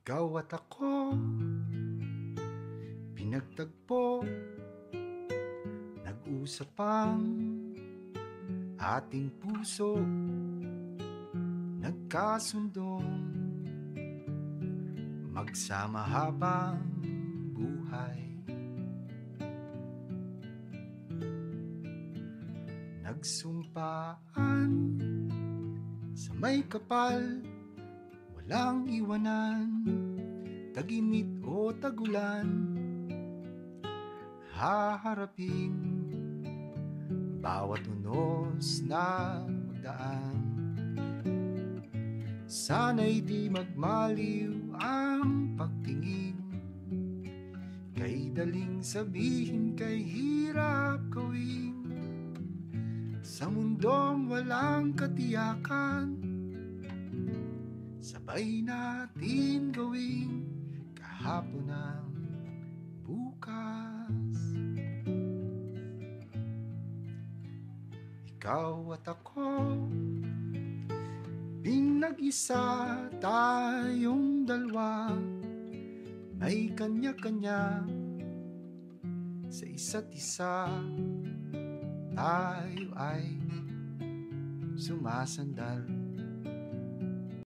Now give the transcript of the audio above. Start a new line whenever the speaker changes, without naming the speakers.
Ikaw at ako, pinagtagpo, nag-usap ang ating puso, nagkasundong magsama habang buhay. Nagsumpaan sa may kapal, walang iwanan, tag-init o tagulan, haharapin bawat unos na magdaan. Sana'y di magmaliw ang pagtingin, kay daling sabihin, kay hirap gawin. Sa mundong walang katiyakan, sabay natin gawing kahapon ang bukas. Ikaw at ako, pinag-isa tayong dalawa, may kanya-kanya sa isa't isa. Tayo ay sumasandal.